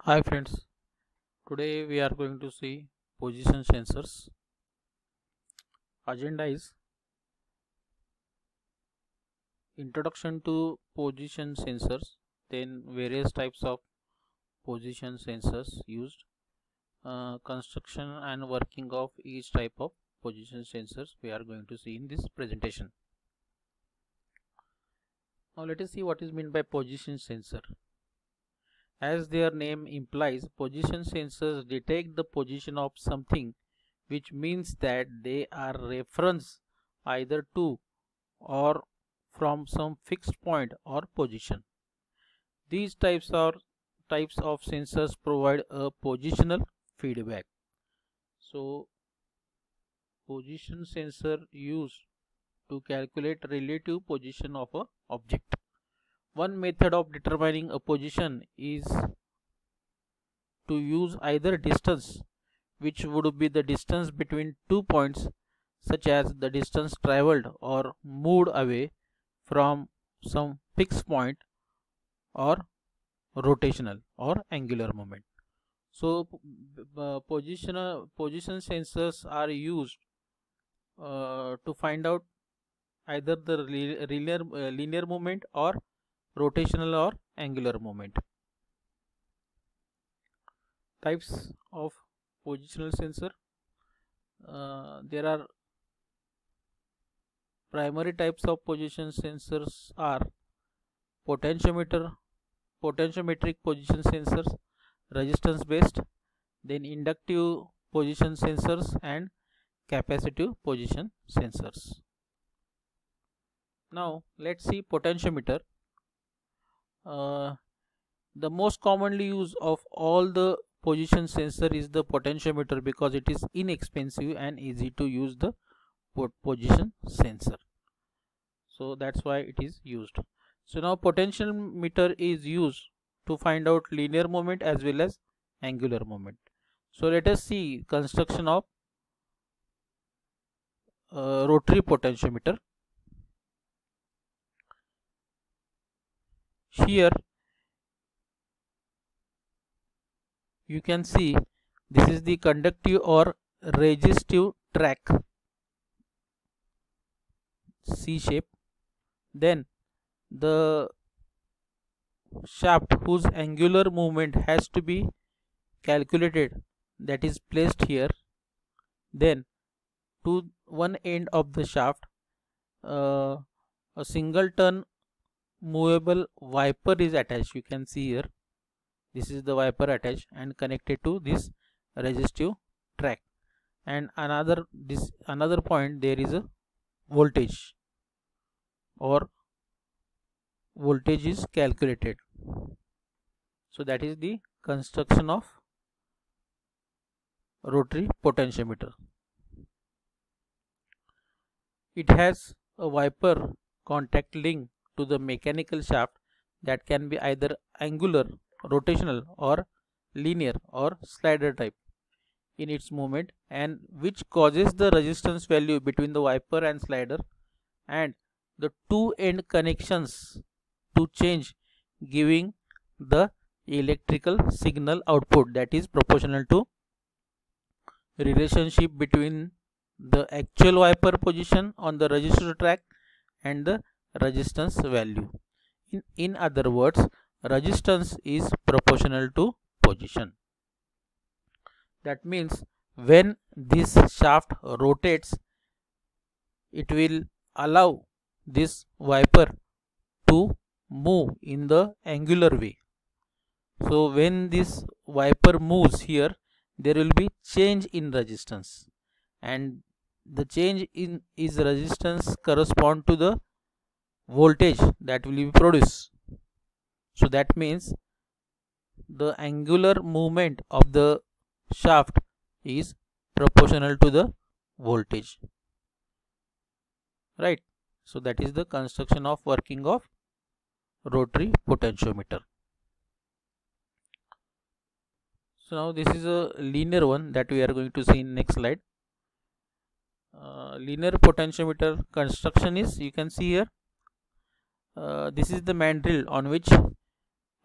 Hi friends, today we are going to see position sensors. Agenda is introduction to position sensors, then various types of position sensors used, construction and working of each type of position sensors we are going to see in this presentation. Now let us see what is meant by position sensor. As their name implies, position sensors detect the position of something, which means that they are reference either to or from some fixed point or position. These types of sensors provide a positional feedback. So position sensor used to calculate relative position of a object. One method of determining a position is to use either distance, which would be the distance between 2 points, such as the distance traveled or moved away from some fixed point, or rotational or angular moment. So position sensors are used to find out either the linear movement or rotational or angular moment. Types of positional sensor. There are primary types of position sensors are potentiometric position sensors, resistance based, then inductive position sensors and capacitive position sensors. Now let's see potentiometer. The most commonly used of all the position sensor is the potentiometer, because it is inexpensive and easy to use the position sensor. So that's why it is used. So now potentiometer is used to find out linear moment as well as angular moment. So let us see construction of rotary potentiometer. Here you can see this is the conductive or resistive track, C shape. Then the shaft whose angular movement has to be calculated, that is placed here. Then to one end of the shaft, a single turn movable wiper is attached. You can see here, this is the wiper attached and connected to this resistive track. And another point, there is a voltage is calculated. So that is the construction of rotary potentiometer. It has a wiper contact link to the mechanical shaft that can be either angular, rotational or linear or slider type in its movement, and which causes the resistance value between the wiper and slider and the two end connections to change, giving the electrical signal output that is proportional to relationship between the actual wiper position on the resistor track and the resistance value. In other words, resistance is proportional to position. That means when this shaft rotates, it will allow this wiper to move in the angular way. So when this wiper moves here, there will be change in resistance, and the change in is resistance correspond to the voltage that will be produced. So that means the angular movement of the shaft is proportional to the voltage, right? So that is the construction of working of rotary potentiometer. So now this is a linear one that we are going to see in next slide. Linear potentiometer construction is, you can see here, this is the mandrel on which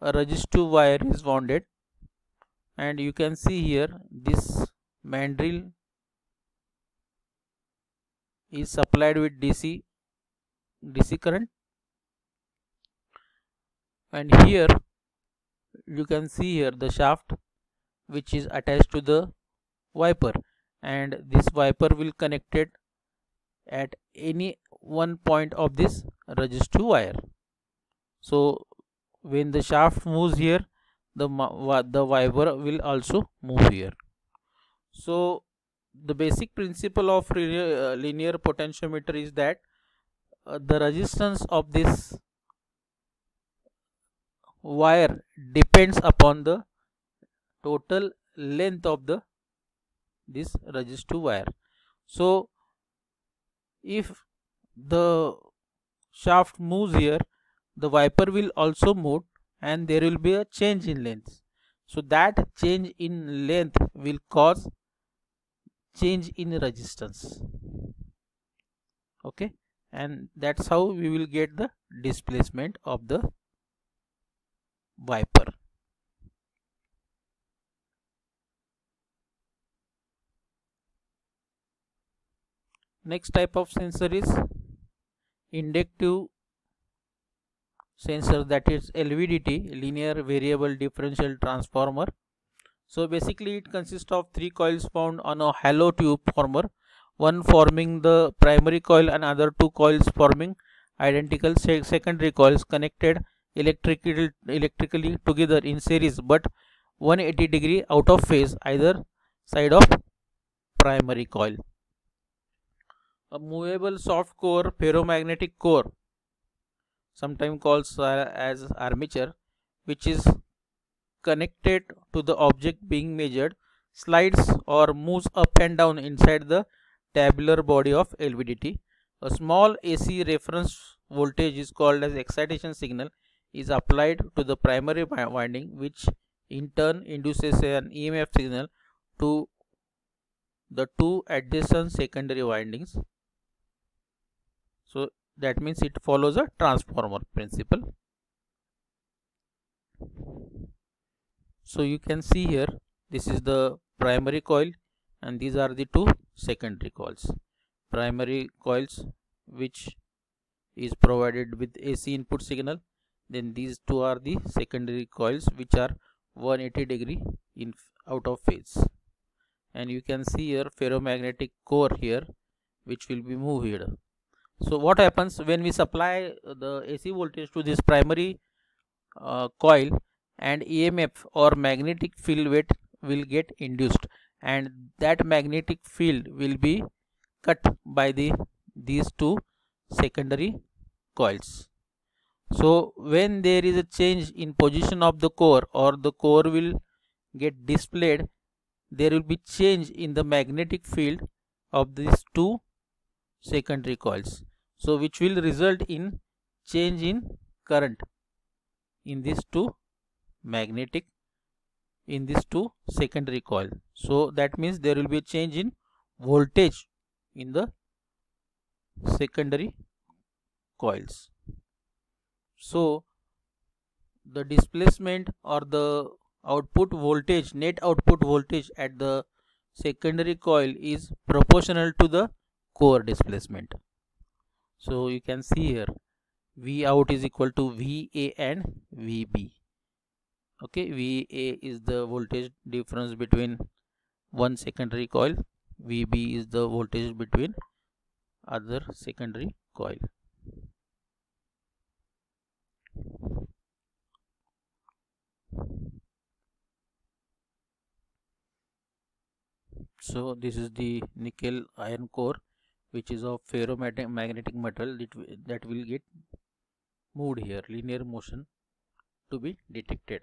a resistive wire is wounded, and you can see here this mandrel is supplied with DC current, and here you can see here the shaft which is attached to the wiper, and this wiper will connected at any one point of this resistive wire. So when the shaft moves here, the wiper will also move here. So the basic principle of linear potentiometer is that the resistance of this wire depends upon the total length of this resistive wire. So if the shaft moves here, the wiper will also move, and there will be a change in length. So that change in length will cause change in resistance. Okay, and that's how we will get the displacement of the wiper. Next type of sensor is inductive sensor, that is LVDT, linear variable differential transformer. So basically it consists of three coils found on a hollow tube former, one forming the primary coil and other two coils forming identical secondary coils connected electrically together in series but 180 degree out of phase either side of primary coil. A movable soft core ferromagnetic core, sometimes called as armature, which is connected to the object being measured, slides or moves up and down inside the tabular body of LVDT. A small AC reference voltage is called as excitation signal is applied to the primary winding, which in turn induces an EMF signal to the two adjacent secondary windings. So that means it follows a transformer principle. So you can see here, this is the primary coil and these are the two secondary coils. Primary coils which is provided with AC input signal, then these two are the secondary coils which are 180 degree in out of phase. And you can see here ferromagnetic core here which will be moved here. So what happens when we supply the AC voltage to this primary coil, and EMF or magnetic field weight will get induced, and that magnetic field will be cut by these two secondary coils. So when there is a change in position of the core, or the core will get displayed, there will be change in the magnetic field of these two secondary coils, so which will result in change in current in these two secondary coil. So that means there will be a change in voltage in the secondary coils. So the displacement or the output voltage, net output voltage at the secondary coil is proportional to the core displacement. So you can see here V out is equal to VA and VB. Okay, VA is the voltage difference between one secondary coil, VB is the voltage between other secondary coil. So this is the nickel iron core which is of ferromagnetic metal that will get moved here, linear motion to be detected.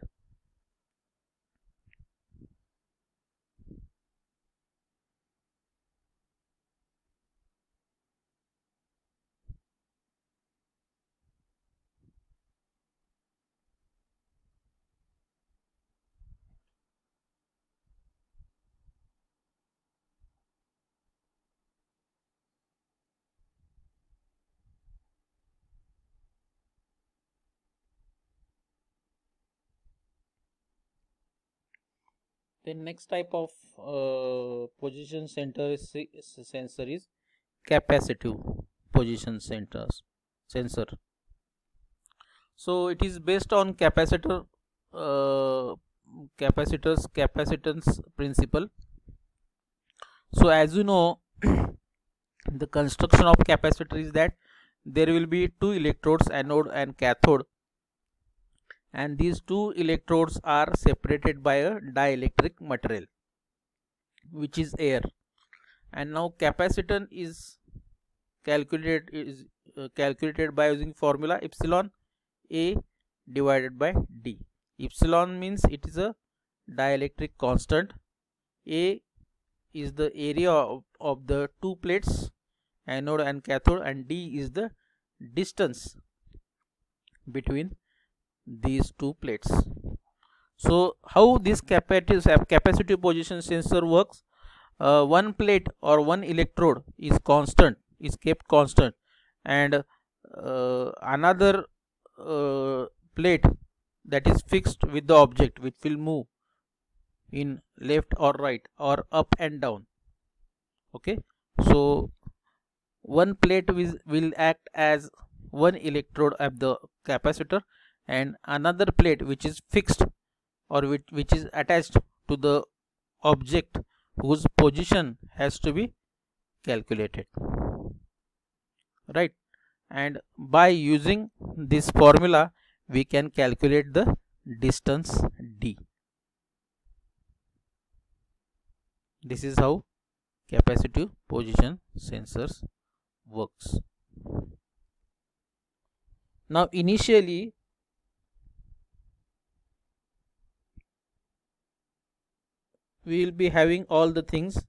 The next type of position sensor is capacitive position sensor. So it is based on uh, capacitance principle. So as you know, the construction of capacitor is that there will be two electrodes, anode and cathode, and these two electrodes are separated by a dielectric material which is air. And now capacitance is calculated by using formula epsilon A divided by D. Epsilon means it is a dielectric constant, A is the area of the two plates, anode and cathode, and D is the distance between these two plates. So how this capacitive position sensor works? One plate or one electrode is kept constant, and another plate that is fixed with the object, which will move in left or right or up and down. Okay, so one plate will act as one electrode of the capacitor, and another plate which is fixed or which is attached to the object whose position has to be calculated, right? And by using this formula we can calculate the distance D. This is how capacitive position sensors works. Now initially we will be having all the things.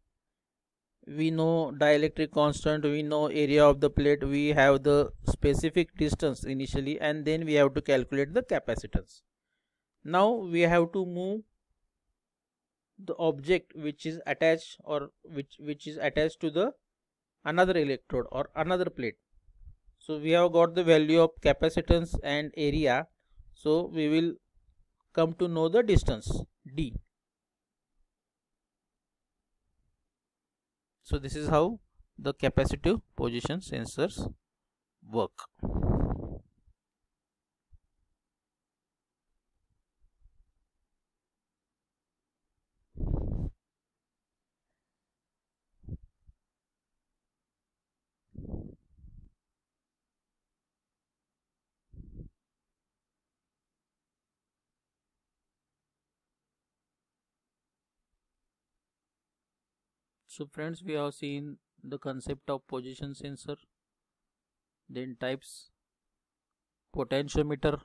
We know dielectric constant, we know area of the plate, we have the specific distance initially, and then we have to calculate the capacitance. Now we have to move the object which is attached or which is attached to the another electrode or another plate. So we have got the value of capacitance and area, so we will come to know the distance D. So this is how the capacitive position sensors work. So friends, we have seen the concept of position sensor, then types: potentiometer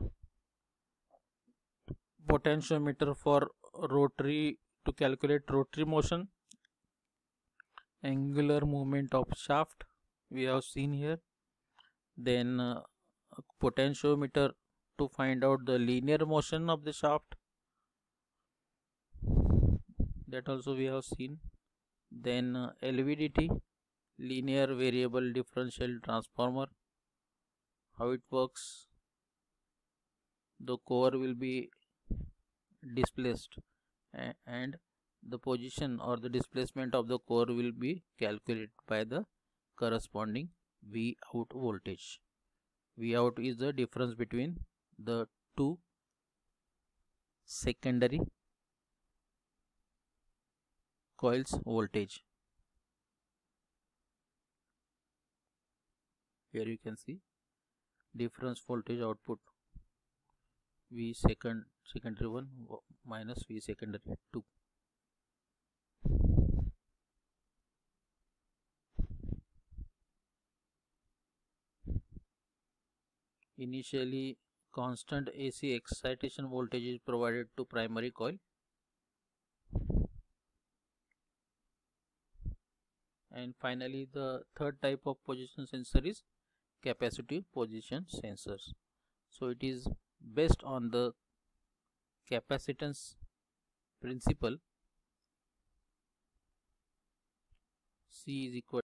for rotary, to calculate rotary motion, angular movement of shaft we have seen here, then potentiometer to find out the linear motion of the shaft, that also we have seen, then LVDT, linear variable differential transformer, how it works. The core will be displaced and the position or the displacement of the core will be calculated by the corresponding V out voltage. V out is the difference between the two secondary coils voltage. Here you can see difference voltage output, V secondary 1 minus V secondary 2. Initially constant AC excitation voltage is provided to primary coil, and finally the third type of position sensor is capacitive position sensors. So it is based on the capacitance principle. C is equal